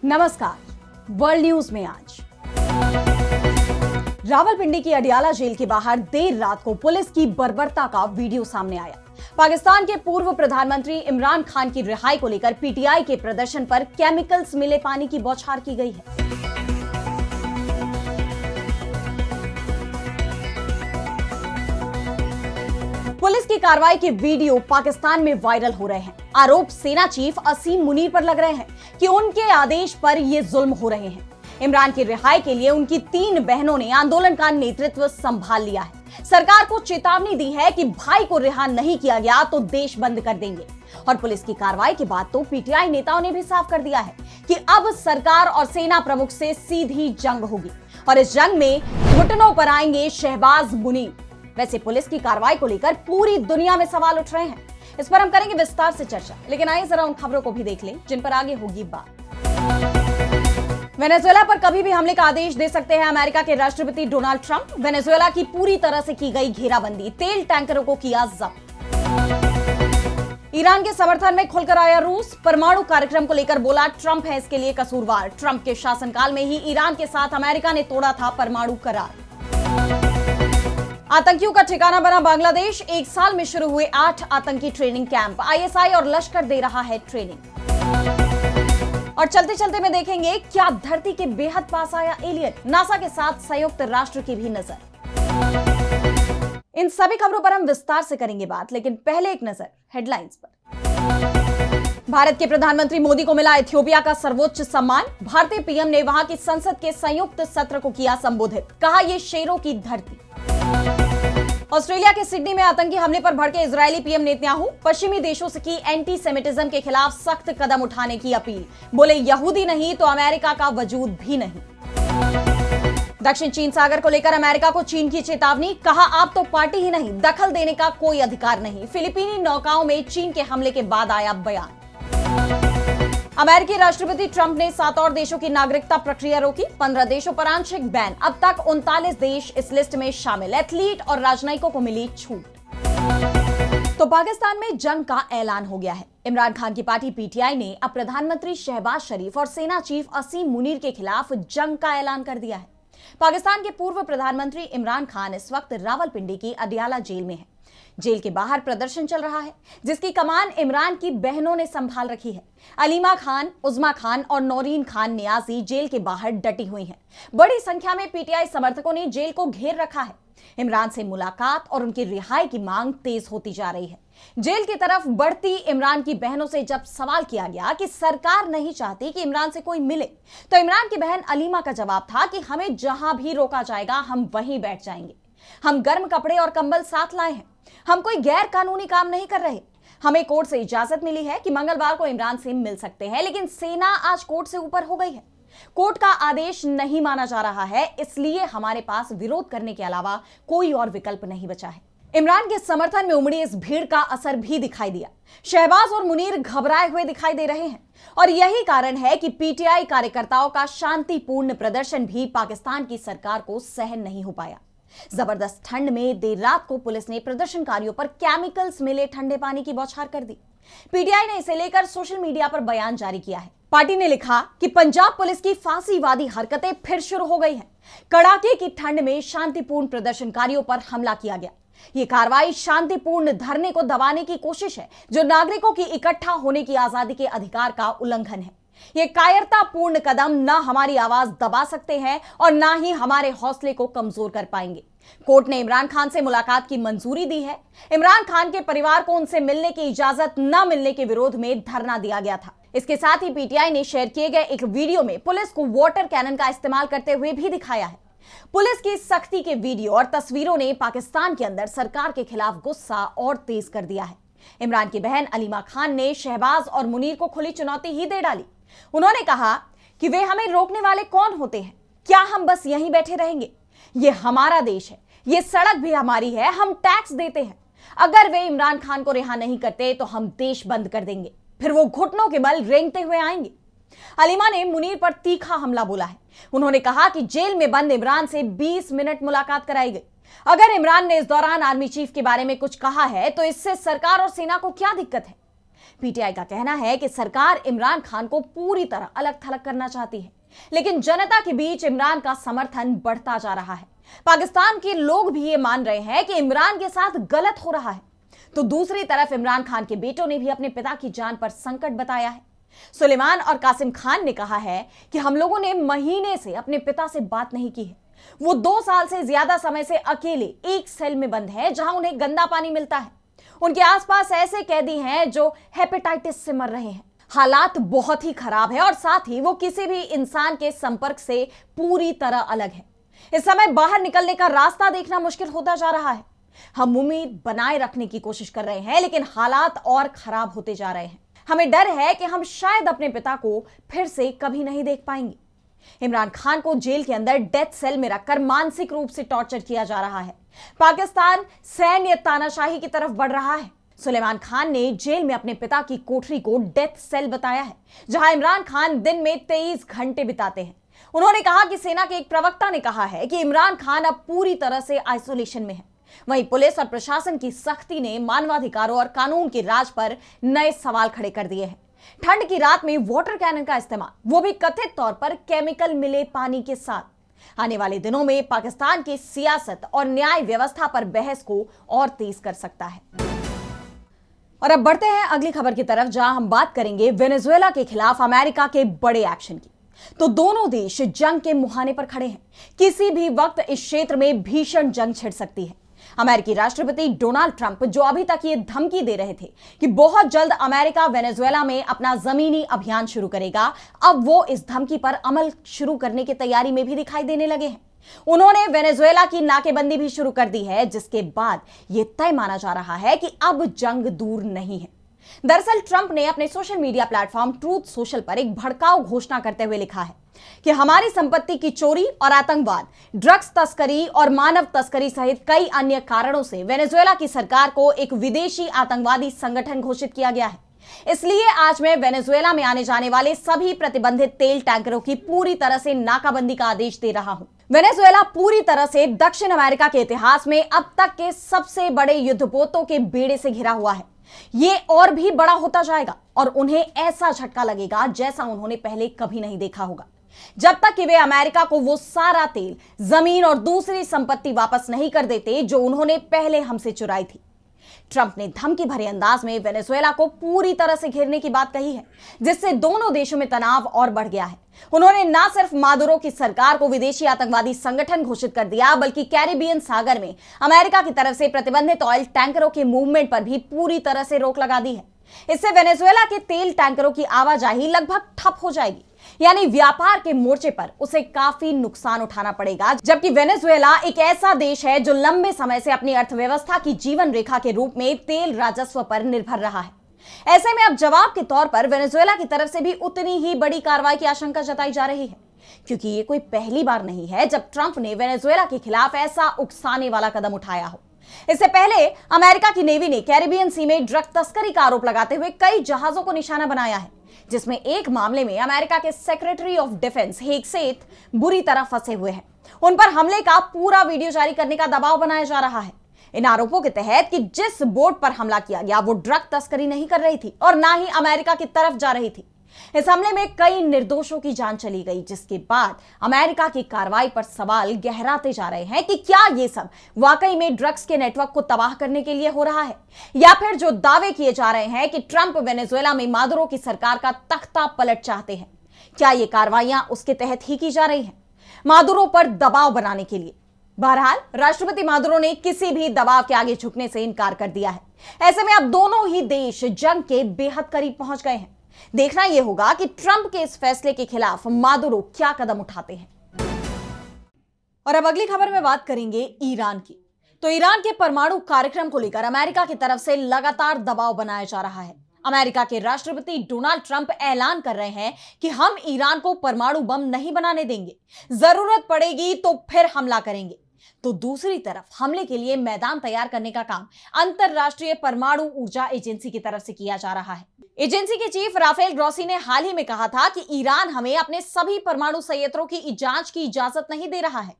नमस्कार। World news में आज रावलपिंडी की अडियाला जेल के बाहर देर रात को पुलिस की बर्बरता का वीडियो सामने आया। पाकिस्तान के पूर्व प्रधानमंत्री इमरान खान की रिहाई को लेकर पीटीआई के प्रदर्शन पर केमिकल्स मिले पानी की बौछार की गई है। पुलिस की कार्रवाई के वीडियो पाकिस्तान में वायरल हो रहे हैं। आरोप सेना चीफ असीम मुनीर पर लग रहे हैं कि उनके आदेश पर ये जुल्म हो रहे हैं। इमरान की रिहाई के लिए उनकी 3 बहनों ने आंदोलन का नेतृत्व संभाल लिया है। सरकार को चेतावनी दी है कि भाई को रिहा नहीं किया गया तो देश बंद कर देंगे। और पुलिस की कार्रवाई के बाद तो पीटीआई नेताओं ने भी साफ कर दिया है कि अब सरकार और सेना प्रमुख से सीधी जंग होगी और इस जंग में घुटनों पर आएंगे शहबाज मुनीर। वैसे पुलिस की कार्रवाई को लेकर पूरी दुनिया में सवाल उठ रहे हैं। इस पर हम करेंगे विस्तार से चर्चा, लेकिन आइए जरा उन खबरों को भी देख लें जिन पर आगे होगी बात। वेनेजुएला पर कभी भी हमले का आदेश दे सकते हैं अमेरिका के राष्ट्रपति डोनाल्ड ट्रंप। वेनेजुएला की पूरी तरह से की गई घेराबंदी, तेल टैंकरों को किया जब्त। ईरान के समर्थन में खुलकर आया रूस। परमाणु कार्यक्रम को लेकर बोला ट्रंप है इसके लिए कसूरवार। ट्रंप के शासनकाल में ही ईरान के साथ अमेरिका ने तोड़ा था परमाणु करार। आतंकियों का ठिकाना बना बांग्लादेश। 1 साल में शुरू हुए 8 आतंकी ट्रेनिंग कैंप। आईएसआई और लश्कर दे रहा है ट्रेनिंग। और चलते चलते में देखेंगे क्या धरती के बेहद पास आया एलियन। नासा के साथ संयुक्त राष्ट्र की भी नजर। इन सभी खबरों पर हम विस्तार से करेंगे बात, लेकिन पहले एक नजर हेडलाइंस पर। भारत के प्रधानमंत्री मोदी को मिला इथियोपिया का सर्वोच्च सम्मान। भारतीय पीएम ने वहां की संसद के संयुक्त सत्र को किया संबोधित। कहा यह शेरों की धरती। ऑस्ट्रेलिया के सिडनी में आतंकी हमले पर भड़के इजरायली पीएम नेतन्याहू। पश्चिमी देशों से की एंटी सेमिटिज्म के खिलाफ सख्त कदम उठाने की अपील। बोले यहूदी नहीं तो अमेरिका का वजूद भी नहीं। दक्षिण चीन सागर को लेकर अमेरिका को चीन की चेतावनी। कहा आप तो पार्टी ही नहीं, दखल देने का कोई अधिकार नहीं। फिलीपीनी नौकाओं में चीन के हमले के बाद आया बयान। अमेरिकी राष्ट्रपति ट्रंप ने 7 और देशों की नागरिकता प्रक्रिया रोकी। 15 देशों पर आंशिक बैन। अब तक 39 देश इस लिस्ट में शामिल। एथलीट और राजनयिकों को मिली छूट। तो पाकिस्तान में जंग का ऐलान हो गया है। इमरान खान की पार्टी पीटीआई ने अब प्रधानमंत्री शहबाज शरीफ और सेना चीफ असीम मुनीर के खिलाफ जंग का ऐलान कर दिया है। पाकिस्तान के पूर्व प्रधानमंत्री इमरान खान इस वक्त रावलपिंडी की अडियाला जेल में है। जेल के बाहर प्रदर्शन चल रहा है जिसकी कमान इमरान की बहनों ने संभाल रखी है। अलीमा खान, उज़मा खान और नौरीन खान नियाजी जेल के बाहर डटी हुई हैं। बड़ी संख्या में पीटीआई समर्थकों ने जेल को घेर रखा है। इमरान से मुलाकात और उनकी रिहाई की मांग तेज होती जा रही है। जेल की तरफ बढ़ती इमरान की बहनों से जब सवाल किया गया कि सरकार नहीं चाहती कि इमरान से कोई मिले, तो इमरान की बहन अलीमा का जवाब था कि हमें जहां भी रोका जाएगा हम वहीं बैठ जाएंगे। हम गर्म कपड़े और कंबल साथ लाए हैं। हम कोई गैर कानूनी काम नहीं कर रहे। हमें कोर्ट से इजाजत मिली है कि मंगलवार को इमरान से मिल सकते हैं, लेकिन सेना आज कोर्ट से ऊपर हो गई है। कोर्ट का आदेश नहीं माना जा रहा है, इसलिए हमारे पास विरोध करने के अलावा कोई और विकल्प नहीं बचा है। इमरान के समर्थन में उमड़ी इस भीड़ का असर भी दिखाई दिया। शहबाज और मुनीर घबराए हुए दिखाई दे रहे हैं और यही कारण है कि पीटीआई कार्यकर्ताओं का शांतिपूर्ण प्रदर्शन भी पाकिस्तान की सरकार को सहन नहीं हो पाया। जबरदस्त ठंड में देर रात को पुलिस ने प्रदर्शनकारियों पर केमिकल्स मिले ठंडे पानी की बौछार कर दी। पीटीआई ने इसे लेकर सोशल मीडिया पर बयान जारी किया है। पार्टी ने लिखा कि पंजाब पुलिस की फांसीवादी हरकतें फिर शुरू हो गई हैं। कड़ाके की ठंड में शांतिपूर्ण प्रदर्शनकारियों पर हमला किया गया। यह कार्रवाई शांतिपूर्ण धरने को दबाने की कोशिश है जो नागरिकों की इकट्ठा होने की आजादी के अधिकार का उल्लंघन है। ये कायरतापूर्ण कदम ना हमारी आवाज दबा सकते हैं और ना ही हमारे हौसले को कमजोर कर पाएंगे। कोर्ट ने इमरान खान से मुलाकात की मंजूरी दी है। इमरान खान के परिवार को उनसे मिलने की इजाजत न मिलने के विरोध में धरना दिया गया था। इसके साथ ही पीटीआई ने शेयर किए गए एक वीडियो में पुलिस को वाटर कैनन का इस्तेमाल करते हुए भी दिखाया है। पुलिस की सख्ती के वीडियो और तस्वीरों ने पाकिस्तान के अंदर सरकार के खिलाफ गुस्सा और तेज कर दिया है। इमरान की बहन अलीमा खान ने शहबाज और मुनीर को खुली चुनौती ही दे डाली। उन्होंने कहा कि वे हमें रोकने वाले कौन होते हैं? क्या हम बस यहीं बैठे रहेंगे? ये हमारा देश है, ये सड़क भी हमारी है, हम टैक्स देते हैं। अगर वे इमरान खान को रिहा नहीं करते तो हम देश बंद कर देंगे, फिर वो घुटनों के बल रेंगते हुए आएंगे। अलीमा ने मुनीर पर तीखा हमला बोला है। उन्होंने कहा कि जेल में बंद इमरान से 20 मिनट मुलाकात कराई गई। अगर इमरान ने इस दौरान आर्मी चीफ के बारे में कुछ कहा है तो इससे सरकार और सेना को क्या दिक्कत है? पीटीआई का कहना है कि सरकार इमरान खान को पूरी तरह अलग थलग करना चाहती है, लेकिन जनता के बीच इमरान का समर्थन बढ़ता जा रहा है। पाकिस्तान के लोग भी ये मान रहे हैं कि इमरान के साथ गलत हो रहा है, तो दूसरी तरफ इमरान खान के बेटों ने भी अपने पिता की जान पर संकट बताया है। सुलेमान और कासिम खान ने कहा है कि हम लोगों ने महीने से अपने पिता से बात नहीं की है। वो 2 साल से ज्यादा समय से अकेले एक सेल में बंद है, जहां उन्हें गंदा पानी मिलता है। उनके आसपास ऐसे कैदी हैं जो हेपेटाइटिस से मर रहे हैं। हालात बहुत ही खराब है और साथ ही वो किसी भी इंसान के संपर्क से पूरी तरह अलग है। इस समय बाहर निकलने का रास्ता देखना मुश्किल होता जा रहा है। हम उम्मीद बनाए रखने की कोशिश कर रहे हैं, लेकिन हालात और खराब होते जा रहे हैं। हमें डर है कि हम शायद अपने पिता को फिर से कभी नहीं देख पाएंगे। इमरान खान को जेल के अंदर डेथ सेल में रखकर मानसिक रूप से टॉर्चर किया जा रहा है। पाकिस्तान सैन्य तानाशाही की तरफ बढ़ रहा है। सुलेमान खान ने जेल में अपने पिता की कोठरी को डेथ सेल बताया है, जहां इमरान खान दिन में 23 घंटे बिताते हैं। उन्होंने कहा कि सेना के एक प्रवक्ता ने कहा है कि इमरान खान अब पूरी तरह से आइसोलेशन में है। वहीं पुलिस और प्रशासन की सख्ती ने मानवाधिकारों और कानून के राज पर नए सवाल खड़े कर दिए हैं। ठंड की रात में वाटर कैनन का इस्तेमाल, वो भी कथित तौर पर केमिकल मिले पानी के साथ, आने वाले दिनों में पाकिस्तान की सियासत और न्याय व्यवस्था पर बहस को और तेज कर सकता है। और अब बढ़ते हैं अगली खबर की तरफ, जहां हम बात करेंगे वेनेजुएला के खिलाफ अमेरिका के बड़े एक्शन की। तो दोनों देश जंग के मुहाने पर खड़े हैं। किसी भी वक्त इस क्षेत्र में भीषण जंग छिड़ सकती है। अमेरिकी राष्ट्रपति डोनाल्ड ट्रंप, जो अभी तक ये धमकी दे रहे थे कि बहुत जल्द अमेरिका वेनेजुएला में अपना जमीनी अभियान शुरू करेगा, अब वो इस धमकी पर अमल शुरू करने की तैयारी में भी दिखाई देने लगे हैं। उन्होंने वेनेजुएला की नाकेबंदी भी शुरू कर दी है, जिसके बाद यह तय माना जा रहा है कि अब जंग दूर नहीं है। दरअसल ट्रंप ने अपने social media platform truth social पर एक भड़काऊ घोषणा करते हुए लिखा है कि हमारी संपत्ति की चोरी और आतंकवाद, ड्रग्स तस्करी और मानव तस्करी सहित कई अन्य कारणों से वेनेजुएला की सरकार को एक विदेशी आतंकवादी संगठन घोषित किया गया है। इसलिए आज मैं वेनेजुएला में आने जाने वाले सभी प्रतिबंधित तेल टैंकरों की पूरी तरह से नाकाबंदी का आदेश दे रहा हूं। वेनेजुएला पूरी तरह से दक्षिण अमेरिका के इतिहास में अब तक के सबसे बड़े युद्धपोतों के बेड़े से घिरा हुआ है। ये और भी बड़ा होता जाएगा और उन्हें ऐसा झटका लगेगा जैसा उन्होंने पहले कभी नहीं देखा होगा, जब तक कि वे अमेरिका को वो सारा तेल, जमीन और दूसरी संपत्ति वापस नहीं कर देते जो उन्होंने पहले हमसे चुराई थी। ट्रंप ने धमकी भरे अंदाज में वेनेजुएला को पूरी तरह से घेरने की बात कही है, जिससे दोनों देशों में तनाव और बढ़ गया है। उन्होंने न सिर्फ मादुरो की सरकार को विदेशी आतंकवादी संगठन घोषित कर दिया, बल्कि कैरिबियन सागर में अमेरिका की तरफ से प्रतिबंधित ऑयल टैंकरों के मूवमेंट पर भी पूरी तरह से रोक लगा दी है। इससे वेनेजुएला के तेल टैंकरों की आवाजाही लगभग ठप हो जाएगी, यानी व्यापार के मोर्चे पर उसे काफी नुकसान उठाना पड़ेगा। जबकि वेनेजुएला एक ऐसा देश है जो लंबे समय से अपनी अर्थव्यवस्था की जीवन रेखा के रूप में तेल राजस्व पर निर्भर रहा है। ऐसे में अब जवाब के तौर पर वेनेजुएला की तरफ से भी उतनी ही बड़ी कार्रवाई की आशंका जताई जा रही है, क्योंकि ये कोई पहली बार नहीं है जब ट्रंप ने वेनेजुएला के खिलाफ ऐसा उकसाने वाला कदम उठाया हो। इससे पहले अमेरिका की नेवी ने कैरिबियन सी में ड्रग तस्करी का आरोप लगाते हुए कई जहाजों को निशाना बनाया है, जिसमें एक मामले में अमेरिका के सेक्रेटरी ऑफ डिफेंस हेगसेथ बुरी तरह फंसे हुए हैं। उन पर हमले का पूरा वीडियो जारी करने का दबाव बनाया जा रहा है। इन आरोपों के तहत कि जिस बोट पर हमला किया गया वो ड्रग तस्करी नहीं कर रही थी और ना ही अमेरिका की तरफ जा रही थी। इस हमले में कई निर्दोषों की जान चली गई, जिसके बाद अमेरिका की कार्रवाई पर सवाल गहराते जा रहे हैं कि क्या ये सब वाकई में ड्रग्स के नेटवर्क को तबाह करने के लिए हो रहा है, या फिर जो दावे किए जा रहे हैं कि ट्रंप वेनेजुएला में मादुरो की सरकार का तख्ता पलट चाहते हैं, क्या ये कार्रवाइयां उसके तहत ही की जा रही हैं, मादुरो पर दबाव बनाने के लिए। बहरहाल राष्ट्रपति मादुरो ने किसी भी दबाव के आगे झुकने से इनकार कर दिया है। ऐसे में अब दोनों ही देश जंग के बेहद करीब पहुंच गए हैं। देखना यह होगा कि ट्रंप के इस फैसले के खिलाफ मादुरो क्या कदम उठाते हैं। और अब अगली खबर में बात करेंगे ईरान की। तो ईरान के परमाणु कार्यक्रम को लेकर अमेरिका की तरफ से लगातार दबाव बनाया जा रहा है। अमेरिका के राष्ट्रपति डोनाल्ड ट्रंप ऐलान कर रहे हैं कि हम ईरान को परमाणु बम नहीं बनाने देंगे, जरूरत पड़ेगी तो फिर हमला करेंगे। तो दूसरी तरफ हमले के लिए मैदान तैयार करने का काम अंतरराष्ट्रीय परमाणु ऊर्जा एजेंसी की तरफ से किया जा रहा है। एजेंसी के चीफ राफेल ग्रॉसी ने हाल ही में कहा था कि ईरान हमें अपने सभी परमाणु संयंत्रों की जांच की इजाजत नहीं दे रहा है।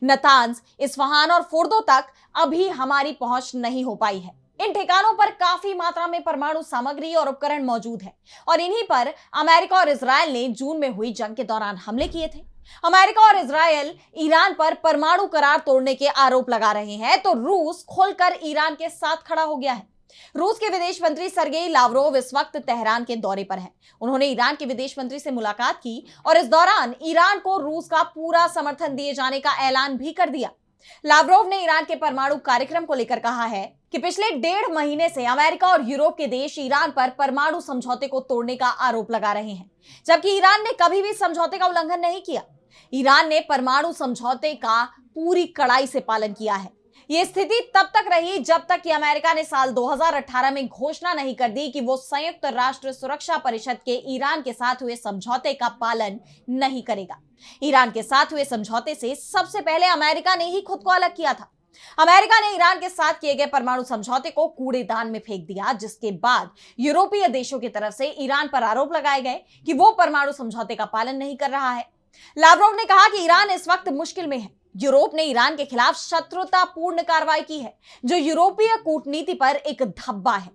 नतांज, इस्फहान और फोर्दो तक अभी हमारी पहुंच नहीं हो पाई है। इन ठिकानों पर काफी मात्रा में परमाणु सामग्री और उपकरण मौजूद है और इन्हीं पर अमेरिका और इजरायल ने जून में हुई जंग के दौरान हमले किए थे। अमेरिका और इजरायल ईरान पर परमाणु करार तोड़ने के आरोप लगा रहे हैं, तो रूस खुलकर ईरान के साथ खड़ा हो गया है। रूस के विदेश मंत्री सर्गेई लावरोव इस वक्त तेहरान के दौरे पर हैं। उन्होंने ईरान के विदेश मंत्री से मुलाकात की और इस दौरान ईरान को रूस का पूरा समर्थन दिए जाने का ऐलान भी कर दिया। लावरोव ने ईरान के परमाणु कार्यक्रम को लेकर कहा है कि पिछले 1.5 महीने से अमेरिका और यूरोप के देश ईरान पर परमाणु समझौते को तोड़ने का आरोप लगा रहे हैं, जबकि ईरान ने कभी भी समझौते का उल्लंघन नहीं किया। ईरान ने परमाणु समझौते का पूरी कड़ाई से पालन किया है। यह स्थिति तब तक रही जब तक कि अमेरिका ने साल 2018 में घोषणा नहीं कर दी कि वो संयुक्त राष्ट्र सुरक्षा परिषद के ईरान के साथ हुए समझौते का पालन नहीं करेगा। ईरान के साथ हुए समझौते से सबसे पहले अमेरिका ने ही खुद को अलग किया था। अमेरिका ने ईरान के साथ किए गए परमाणु समझौते को कूड़ेदान में फेंक दिया, जिसके बाद यूरोपीय देशों की तरफ से ईरान पर आरोप लगाए गए कि वो परमाणु समझौते का पालन नहीं कर रहा है। लावरोव ने कहा कि ईरान इस वक्त मुश्किल में है। यूरोप ने ईरान के खिलाफ शत्रुतापूर्ण कार्रवाई की है, जो यूरोपीय कूटनीति पर एक धब्बा है।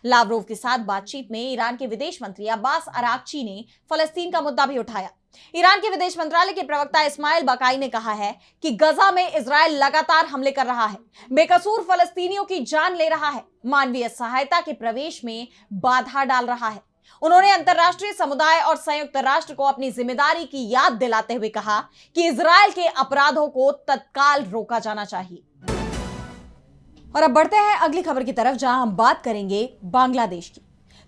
लावरोव के साथ बातचीत में ईरान के विदेश मंत्री अब्बास अराक्ची ने फलस्तीन का मुद्दा भी उठाया। ईरान के विदेश मंत्रालय के प्रवक्ता इस्माइल बकाई ने कहा है कि गजा में इजरायल लगातार हमले कर रहा है, बेकसूर फलस्तीनियों की जान ले रहा है, मानवीय सहायता के प्रवेश में बाधा डाल रहा है। उन्होंने अंतर्राष्ट्रीय समुदाय और संयुक्त राष्ट्र को अपनी जिम्मेदारी की याद दिलाते हुए कहा कि इजरायल के अपराधों को तत्काल रोका जाना चाहिए। और अब बढ़ते हैं अगली खबर की तरफ, जहां हम बात करेंगे बांग्लादेश की।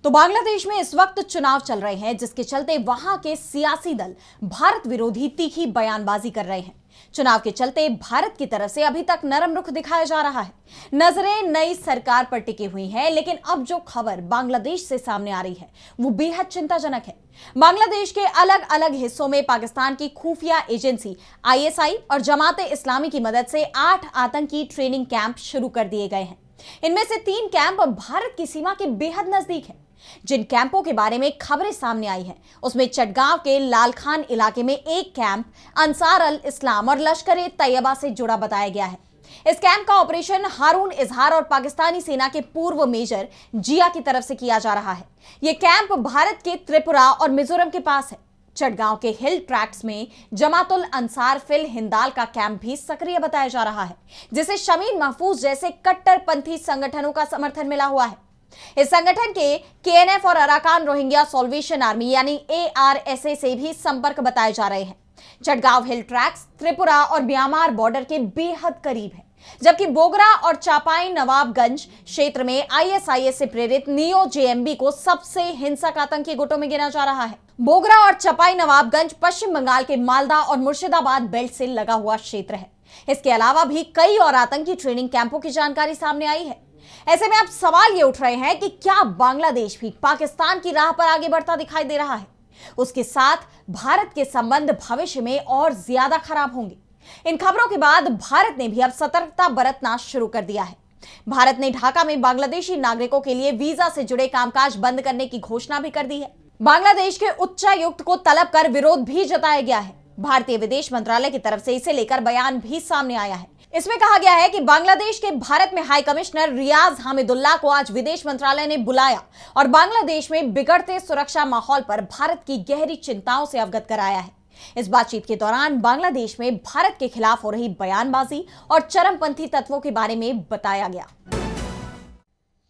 तो बांग्लादेश में इस वक्त चुनाव चल रहे हैं, जिसके चलते वहां के सियासी दल भारत विरोधी तीखी बयानबाजी कर रहे हैं। चुनाव के चलते भारत की तरफ से अभी तक नरम रुख दिखाया जा रहा है। नजरें नई सरकार पर टिकी हुई हैं, लेकिन अब जो खबर बांग्लादेश से सामने आ रही है वो बेहद चिंताजनक है। बांग्लादेश के अलग अलग हिस्सों में पाकिस्तान की खुफिया एजेंसी ISI और जमात इस्लामी की मदद से 8 आतंकी ट्रेनिंग कैंप शुरू कर दिए गए हैं। इनमें से 3 कैंप भारत की सीमा के बेहद नजदीक है। जिन कैंपों के बारे में खबरें सामने आई हैं, उसमें चटगांव के लालखान इलाके में एक कैंप अंसार अल इस्लाम और लश्कर तैयबा से जुड़ा बताया गया है। इस कैंप का ऑपरेशन हारून इजहार और पाकिस्तानी सेना के पूर्व मेजर जिया की तरफ से किया जा रहा है। यह कैंप भारत के त्रिपुरा और मिजोरम के पास है। चटगांव के हिल ट्रैक्ट्स में जमातुल अंसार फिल हिंदाल का कैंप भी सक्रिय बताया जा रहा है, जिसे शमीन महफूज जैसे कट्टरपंथी संगठनों का समर्थन मिला हुआ है। इस संगठन के KNF और अराकान रोहिंग्या सॉल्वेशन आर्मी यानी ARSA से भी संपर्क बताए जा रहे हैं। चटगांव हिल ट्रैक्ट्स त्रिपुरा और म्यांमार बॉर्डर के बेहद करीब है, जबकि बोगरा और चापाई नवाबगंज क्षेत्र में ISIS से प्रेरित नियो JMB को सबसे हिंसक आतंकी गुटों में गिना जा रहा है। बोगरा और चापाई नवाबगंज पश्चिम बंगाल के मालदा और मुर्शिदाबाद बेल्ट से लगा हुआ क्षेत्र है। इसके अलावा भी कई और आतंकी ट्रेनिंग कैंपों की जानकारी सामने आई है। ऐसे में अब सवाल ये उठ रहे हैं कि क्या बांग्लादेश भी पाकिस्तान की राह पर आगे बढ़ता दिखाई दे रहा है? उसके साथ भारत के संबंध भविष्य में और ज्यादा खराब होंगे। इन खबरों के बाद भारत ने भी अब सतर्कता बरतना शुरू कर दिया है। भारत ने ढाका में बांग्लादेशी नागरिकों के लिए वीजा से जुड़े कामकाज बंद करने की घोषणा भी कर दी है। बांग्लादेश के उच्चायुक्त को तलब कर विरोध भी जताया गया है। भारतीय विदेश मंत्रालय की तरफ से इसे लेकर बयान भी सामने आया है। इसमें कहा गया है कि बांग्लादेश के भारत में हाई कमिश्नर रियाज हामिदुल्लाह को आज विदेश मंत्रालय ने बुलाया और बांग्लादेश में बिगड़ते सुरक्षा माहौल पर भारत की गहरी चिंताओं से अवगत कराया है। इस बातचीत के दौरान बांग्लादेश में भारत के खिलाफ हो रही बयानबाजी और चरमपंथी तत्वों के बारे में बताया गया।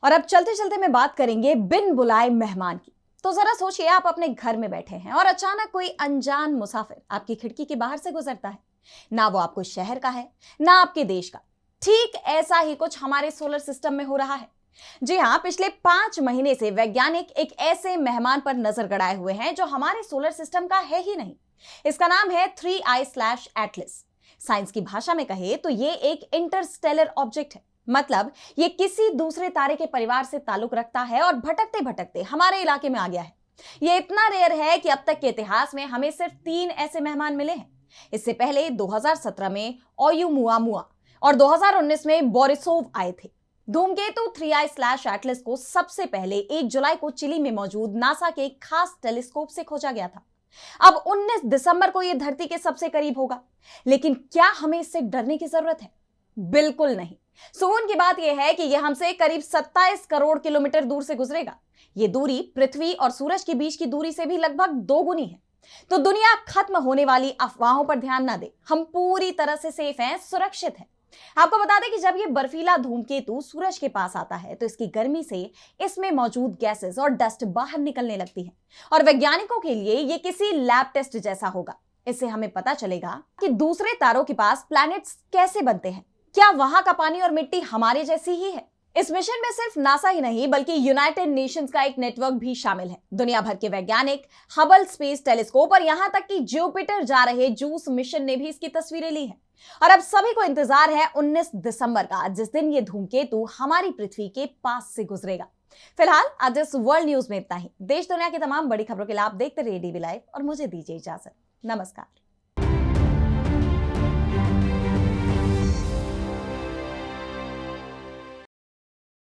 और अब चलते चलते मैं बात करेंगे बिन बुलाए मेहमान की। तो जरा सोचिए, आप अपने घर में बैठे हैं और अचानक कोई अनजान मुसाफिर आपकी खिड़की के बाहर से गुजरता है। ना वो आपको शहर का है, ना आपके देश का। ठीक ऐसा ही कुछ हमारे सोलर सिस्टम में हो रहा है। जी हां, पिछले 5 महीने से वैज्ञानिक एक ऐसे मेहमान पर नजर गड़ाए हुए हैं जो हमारे सोलर सिस्टम का है ही नहीं। इसका नाम है 3I/Atlas। साइंस की भाषा में कहे तो ये एक इंटरस्टेलर ऑब्जेक्ट है। मतलब ये किसी दूसरे तारे के परिवार से ताल्लुक रखता है और भटकते भटकते हमारे इलाके में आ गया है। ये इतना रेयर है कि अब तक के इतिहास में हमें सिर्फ 3 ऐसे मेहमान मिले हैं। इससे पहले 2017 में ओयुमुआमुआ और 2019 में बोरिसोव आए थे। धूमकेतु 3I/Atlas को सबसे पहले 1 जुलाई को चिली में मौजूद नासा के एक खास टेलीस्कोप से खोजा गया था। अब 19 दिसंबर को यह धरती के सबसे करीब होगा। लेकिन क्या हमें इससे डरने की जरूरत है? बिल्कुल नहीं। सुकून की बात यह है कि यह हमसे करीब 27 करोड़ किलोमीटर दूर से गुजरेगा। यह दूरी पृथ्वी और सूरज के बीच की दूरी से भी लगभग दोगुनी है। तो दुनिया खत्म होने वाली अफवाहों पर ध्यान ना दे, हम पूरी तरह से सेफ हैं, सुरक्षित हैं। आपको बता दें कि जब यह बर्फीला धूमकेतु सूरज के पास आता है तो इसकी गर्मी से इसमें मौजूद गैसेस और डस्ट बाहर निकलने लगती है और वैज्ञानिकों के लिए यह किसी लैब टेस्ट जैसा होगा। इससे हमें पता चलेगा कि दूसरे तारों के पास प्लैनेट्स कैसे बनते हैं, क्या वहां का पानी और मिट्टी हमारे जैसी ही है। इस मिशन में सिर्फ नासा ही नहीं बल्कि यूनाइटेड नेशंस का एक नेटवर्क भी शामिल है। दुनिया भर के वैज्ञानिक, हबल स्पेस टेलीस्कोप और यहां तक कि जुपिटर जा रहे जूस मिशन ने भी इसकी तस्वीरें ली हैं। और अब सभी को इंतजार है 19 दिसंबर का, जिस दिन ये धूमकेतु हमारी पृथ्वी के पास से गुजरेगा। फिलहाल आज इस वर्ल्ड न्यूज में इतना ही। देश दुनिया की तमाम बड़ी खबरों के लिए आप देखते रहिए डीवी लाइव और मुझे दीजिए इजाजत। नमस्कार।